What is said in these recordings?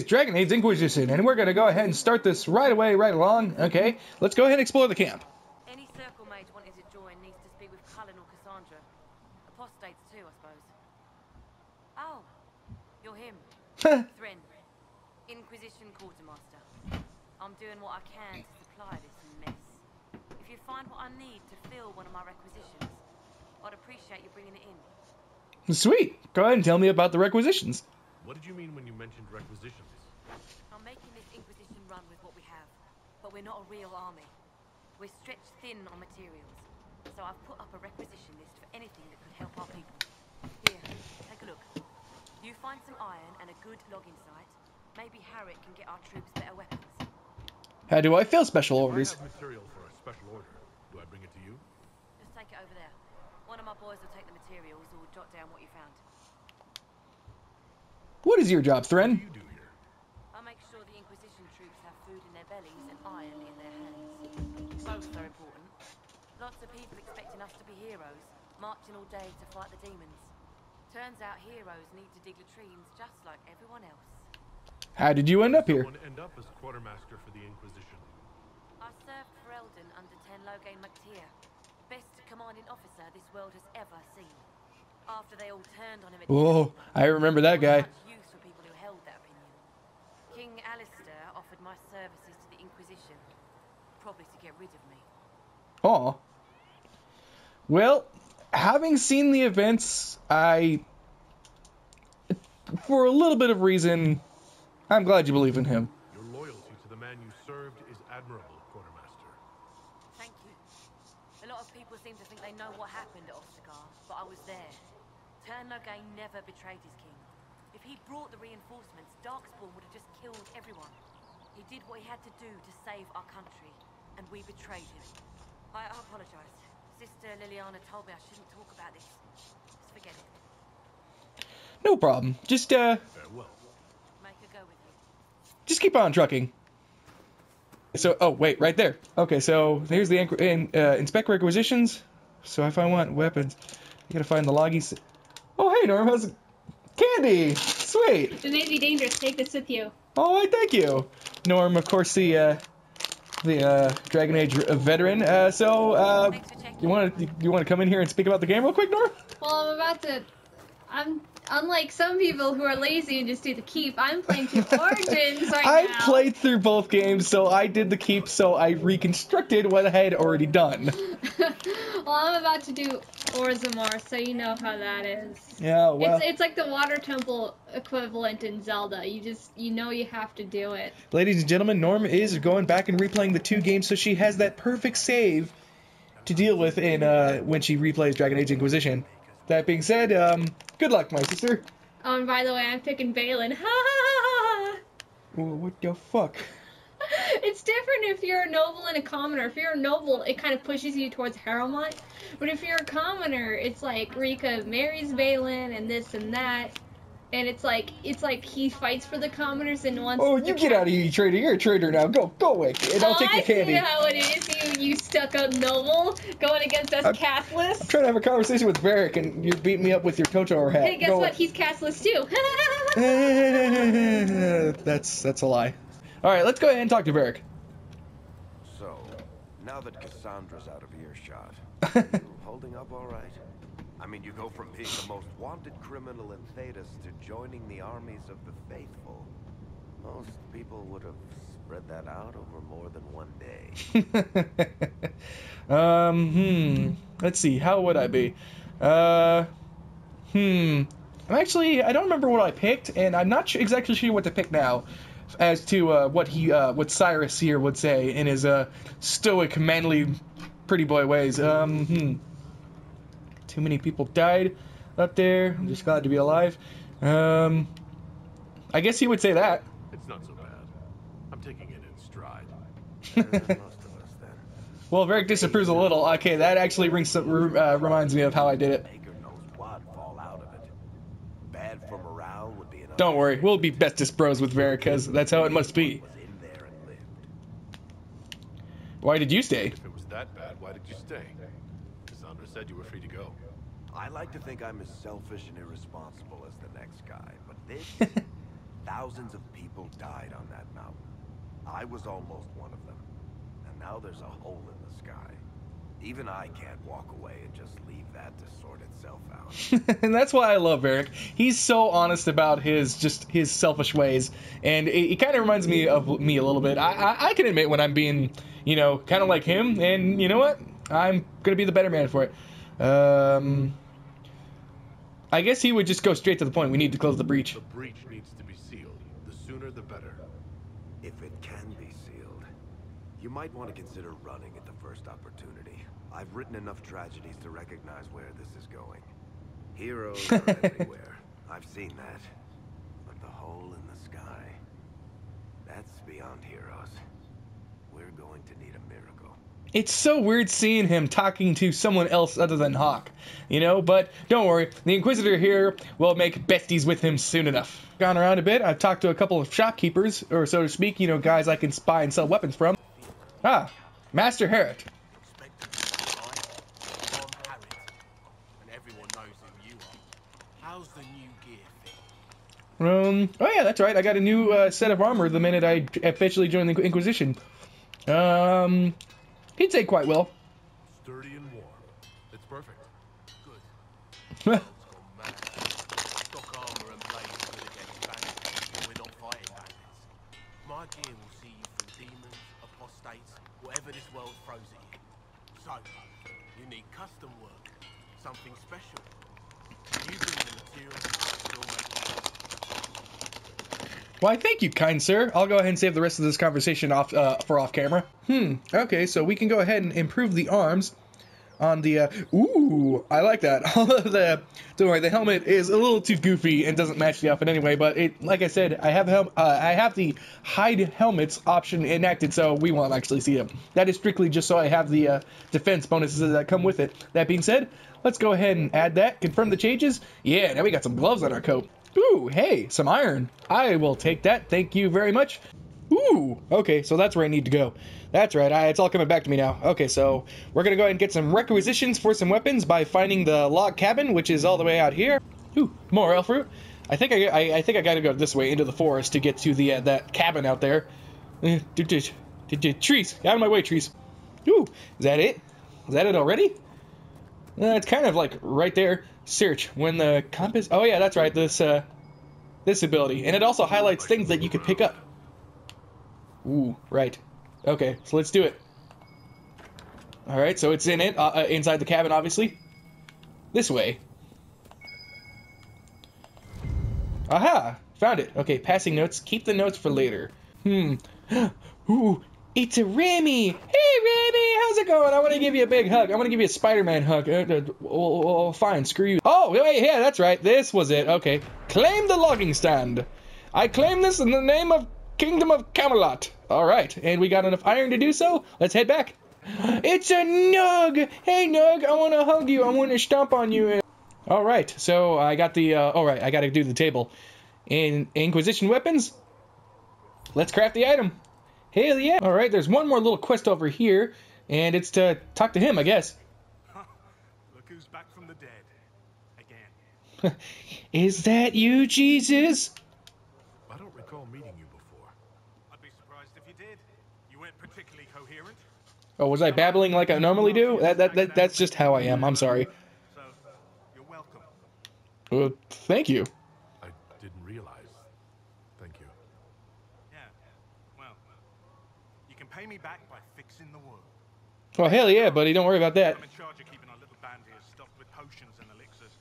Dragon Age Inquisition, and we're going to go ahead and start this right away, right along. Okay, let's go ahead and explore the camp. Any circle mage wanting to join needs to speak with Cullen or Cassandra. Apostates too, I suppose. Oh, you're him. Thrin, Inquisition Quartermaster. I'm doing what I can to supply this mess. If you find what I need to fill one of my requisitions, I'd appreciate you bringing it in. Sweet. Go ahead and tell me about the requisitions. What did you mean when you mentioned requisitions? I'm making this Inquisition run with what we have, but we're not a real army. We're stretched thin on materials, so I've put up a requisition list for anything that could help our people. Here, take a look. You find some iron and a good logging site, maybe Harriet can get our troops better weapons. How do I fill special orders? If I have material for a special order, do I bring it to you? Just take it over there. One of my boys will take the materials or jot down what you found. What is your job, What Thrin? do you do here? I'll make sure the Inquisition troops have food in their bellies and iron in their hands. Both are important. Lots of people expecting us to be heroes, marching all day to fight the demons. Turns out heroes need to dig latrines just like everyone else. How did you end up here? Someone end up as quartermaster for the Inquisition. I served for Eldon under Ten Loghain MacTier, best commanding officer this world has ever seen. After they all turned on him at Whoa, I remember that guy. much use for people who held that opinion. King Alistair offered my services to the Inquisition, probably to get rid of me. Aw. Well, having seen the events, for a little bit of reason, I'm glad you believe in him. Your loyalty to the man you served is admirable, quartermaster. Thank you. A lot of people seem to think they know what happened at Ostagar, but I was there. Ten Loghain never betrayed his king. If he'd brought the reinforcements, Darkspawn would have just killed everyone. He did what he had to do to save our country, and we betrayed him. I apologize. Sister Liliana told me I shouldn't talk about this. Just forget it. No problem. Just Farewell. Make her go with you. just keep on trucking. So, oh, wait, right there. Okay, so here's the inspect requisitions. So if I want weapons, I gotta find the loggies. Oh, hey, Norm, how's it? Candy! Sweet! It may be dangerous. Take this with you. Oh, thank you. Norm, of course, the Dragon Age veteran. Thanks for checking. You want to come in here and speak about the game real quick, Norm? Well, I'm unlike some people who are lazy and just do the keep. I'm playing through Origins right I now. played through both games, so I did the keep, so I reconstructed what I had already done. Well, I'm about to do Orzammar, so you know how that is. Yeah, well, It's like the water temple equivalent in Zelda. You know you have to do it. ladies and gentlemen, Norm is going back and replaying the two games, so she has that perfect save to deal with in when she replays Dragon Age Inquisition. That being said, good luck, my sister. Oh, and by the way, I'm picking Balin. Ha ha ha! What the fuck? It's different if you're a noble and a commoner. If you're a noble, it kind of pushes you towards Harrowmont. But if you're a commoner, it's like Rika marries Balin and this and that. And it's like he fights for the commoners and wants. Oh, you get out of here, you traitor. You're a traitor now. Go away, and I'll take your candy. I see how it is, you stuck-up noble going against us Catholics. I'm trying to have a conversation with Varric, and you're beating me up with your Totoro hat. Hey, guess what? He's Catholic too. That's a lie. All right, let's go ahead and talk to Varric. So, now that Cassandra's out of earshot, you holding up all right? I mean, you go from being the most wanted criminal in Thedas to joining the armies of the faithful. Most people would have spread that out over more than one day. Let's see. How would I be? I don't remember what I picked, and I'm not exactly sure what to pick now, as to what Cyrus here would say in his stoic, manly, pretty boy ways. Too many people died up there. I'm just glad to be alive. I guess he would say that. It's not so bad. I'm taking it in stride. Better than most of us, then. Well, Varric disapproves a little. Okay, that actually reminds me of how I did it. Baker knows what'd fall out of it. Bad for morale would be enough. Don't worry, we'll be bestest bros with Varric, because that's how it must be. Was in there and lived. Why did you stay? If it was that bad, why did you stay? Cassandra said you were free to go. I like to think I'm as selfish and irresponsible as the next guy, but this, Thousands of people died on that mountain. I was almost one of them. And now there's a hole in the sky. Even I can't walk away and just leave that to sort itself out. And that's why I love Varric. He's so honest about his selfish ways, and it kind of reminds me of me a little bit. I can admit when I'm being, kind of like him, and you know what? I'm gonna be the better man for it. I guess he would just go straight to the point. We need to close the breach. The breach needs to be sealed. The sooner the better. If it can be sealed, you might want to consider running at the first opportunity. I've written enough tragedies to recognize where this is going. Heroes are everywhere. I've seen that. But the hole in the sky, that's beyond heroes. We're going to need a miracle. It's so weird seeing him talking to someone else other than Hawk, but don't worry, the Inquisitor here will make besties with him soon enough. Gone around a bit, I've talked to a couple of shopkeepers, or so to speak, guys I can spy and sell weapons from. Ah, Master Harrod. And everyone knows who you are. How's the new gear fit? Oh yeah, that's right, I got a new set of armor the minute I officially joined the Inquisition. He'd say quite well. Sturdy and warm. It's perfect. Good. It's gone mad. Stock armor and blades good against bandits, but we're not fighting bandits. My gear will see you through demons, apostates, whatever this world throws at you. So, you need custom work, something special. You bring the materials, you'll make it. Why, thank you, kind sir. I'll go ahead and save the rest of this conversation for off camera. Okay, so we can go ahead and improve the arms on the, ooh, I like that. Don't worry, the helmet is a little too goofy and doesn't match the outfit anyway, but like I said, I have the hide helmets option enacted, so we won't actually see them. That is strictly just so I have the defense bonuses that come with it. That being said, let's go ahead and add that, confirm the changes. Yeah, now we got some gloves on our coat. Ooh, hey, some iron. I will take that. Thank you very much. Ooh, okay, so that's where I need to go. That's right, it's all coming back to me now. Okay, so we're going to go ahead and get some requisitions for some weapons by finding the log cabin, which is all the way out here. Ooh, more elf fruit. I think I got to go this way into the forest to get to the that cabin out there. Trees, out of my way, trees. Ooh, is that it? Is that it already? It's kind of like right there. Search when the compass. Oh yeah, that's right. This ability, and it also highlights things that you could pick up. Ooh, right. Okay, so let's do it. All right, so it's in it inside the cabin, obviously. This way. Aha! Found it. Okay, passing notes. Keep the notes for later. Ooh, it's a Remy. Hey, Remy, how's it going? I want to give you a big hug. I want to give you a Spider-Man hug. Fine, screw you. Oh, wait, yeah, that's right. This was it. Okay. Claim the logging stand. I claim this in the name of Kingdom of Camelot. All right, and we got enough iron to do so. Let's head back. It's a Nug. Hey, Nug, I want to hug you. I want to stomp on you. All right, so I got the, all right, I got to do the table. In Inquisition weapons, let's craft the item. Hell yeah. All right, there's one more little quest over here, and it's to talk to him, I guess. Look who's back from the dead. Again. Is that you, Jesus? I don't recall meeting you before. I'd be surprised if you did. You weren't particularly coherent. Oh, was I babbling like I normally do? That's just how I am. I'm sorry. So, you're welcome. Thank you. I didn't realize. Thank you. Yeah, well, you can pay me back by fixing the world. Oh, hell yeah, buddy. Don't worry about that. I'm in charge of keeping our little band here stocked with potions and elixirs.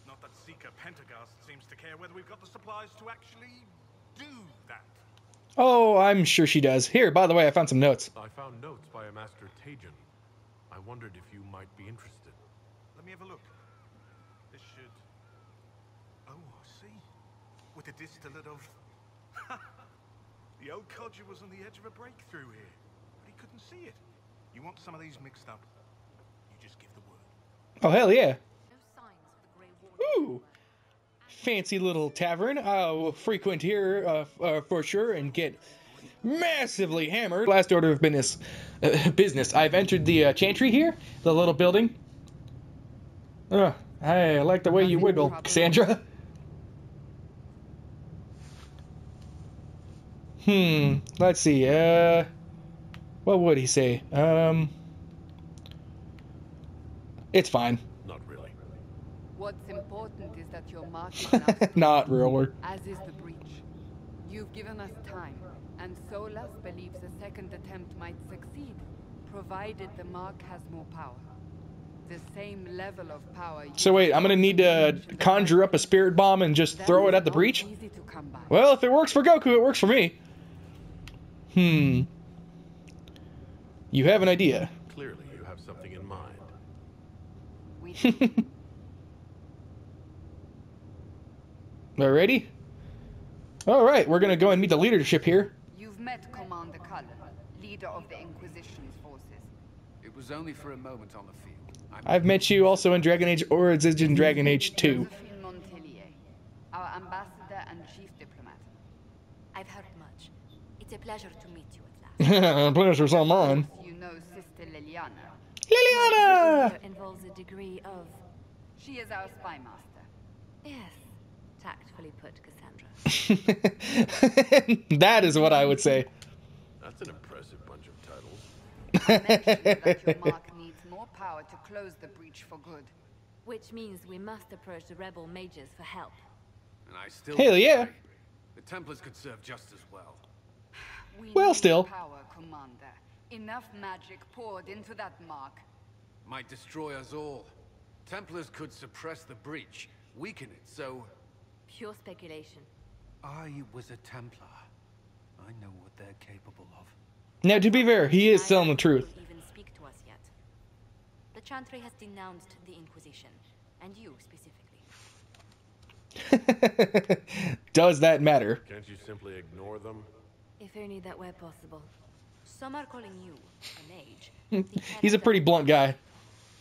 Not that Seeker Pentagast seems to care whether we've got the supplies to actually do that. Oh, I'm sure she does. Here, by the way, I found some notes. I found notes by a Master Tajan. I wondered if you might be interested. Let me have a look. This should... Oh, I see. With a distillate of... The old codger was on the edge of a breakthrough here, but he couldn't see it. You want some of these mixed up, you just give the word. Oh, hell yeah. No signs of the Grey Warden. Ooh. Fancy little tavern. I'll frequent here for sure and get massively hammered. Last order of business. I've entered the chantry here, the little building. I like the way you wiggle, Cassandra. Let's see. What would he say? It's fine. Not really. What's important is that your mark is now stable, Not really. as is the breach. You've given us time, and Solas believes a second attempt might succeed, provided the mark has more power. The same level of power. So wait, I'm gonna need to conjure up a spirit bomb and just throw it at the breach? Easy to come by. Well, if it works for Goku, it works for me. You have an idea. Clearly, you have something in mind. We Alrighty. Alright, we're gonna go and meet the leadership here. You've met Commander Cullen, leader of the Inquisition's forces. It was only for a moment on the field. I've met you also in Dragon Age Origins and Dragon Age 2. Josephine Montelier, our ambassador and chief diplomat. I've heard much. It's a pleasure to meet you at last. Pleasure's all mine. You know Sister Liliana. Liliana! It involves a degree of... She is our spy master. Yes, tactfully put, Cassandra. That is what I would say. That's an impressive bunch of titles. I mentioned that your mark needs more power to close the breach for good. Which means we must approach the rebel mages for help. And I still Hell yeah. disagree. The Templars could serve just as well. We Well, need still. power, Commander. Enough magic poured into that mark. Might destroy us all. Templars could suppress the breach, weaken it, so... Pure speculation. I was a Templar. I know what they're capable of. Now, to be fair, he is telling the truth. Will even speak to us yet. The Chantry has denounced the Inquisition, and you specifically. Does that matter? Can't you simply ignore them? If only that were possible. Some are calling you a mage. He's a pretty blunt guy.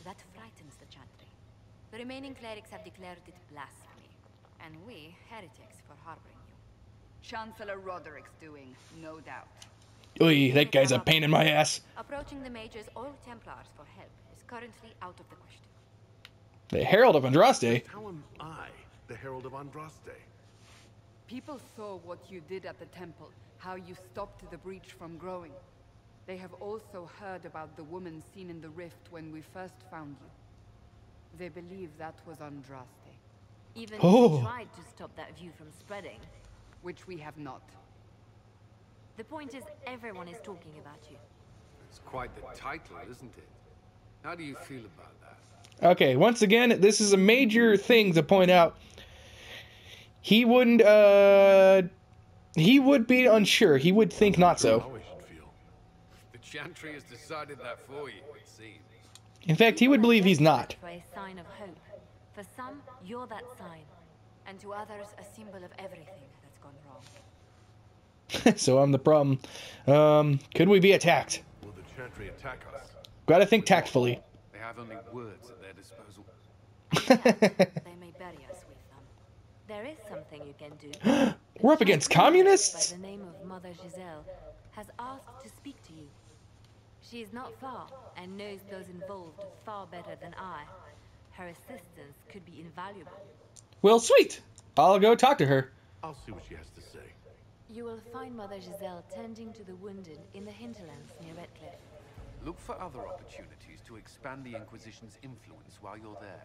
That frightens the Chantry. The remaining clerics have declared it blasphemy, and we heretics for harboring you. Chancellor Roderick's doing, no doubt. Oy, that guy's a pain in my ass. Approaching the mages or Templars for help is currently out of the question. The Herald of Andraste. How am I, the Herald of Andraste? People saw what you did at the temple, how you stopped the breach from growing. They have also heard about the woman seen in the rift when we first found you. They believe that was Andraste, Even Oh. if we tried to stop that view from spreading. which we have not. The point is, everyone is talking about you. It's quite the title, isn't it? How do you feel about that? Okay, once again, this is a major thing to point out. He wouldn't, he would be unsure. He would think not so. How I should feel. The Chantry has decided that for you, it seems. In fact, he would believe he's not. For a sign of hope. For some, you're that sign. And to others, a symbol of everything that's gone wrong. So I'm the problem. Could we be attacked? Will the Chantry attack us? Gotta think tactfully. They have only words at their disposal. They may bury us with them. There is something you can do. We're up against communists? By the name of Mother Giselle, has asked to speak to you. She is not far and knows those involved far better than I. Her assistance could be invaluable. Well, sweet. I'll go talk to her. I'll see what she has to say. You will find Mother Giselle tending to the wounded in the hinterlands near Redcliffe. Look for other opportunities to expand the Inquisition's influence while you're there.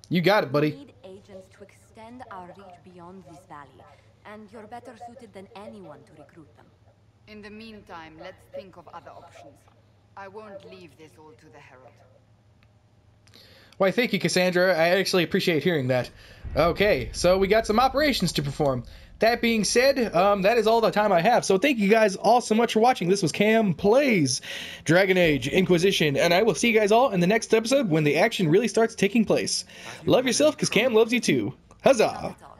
You got it, We buddy. need agents to extend our reach beyond this valley, and you're better suited than anyone to recruit them. In the meantime, let's think of other options. I won't leave this all to the Herald. Why, thank you, Cassandra. I actually appreciate hearing that. Okay, so we got some operations to perform. That being said, that is all the time I have. So thank you guys all so much for watching. This was Cam Plays Dragon Age Inquisition, and I will see you guys all in the next episode when the action really starts taking place. Love yourself, because Cam loves you too. Huzzah! Not at all.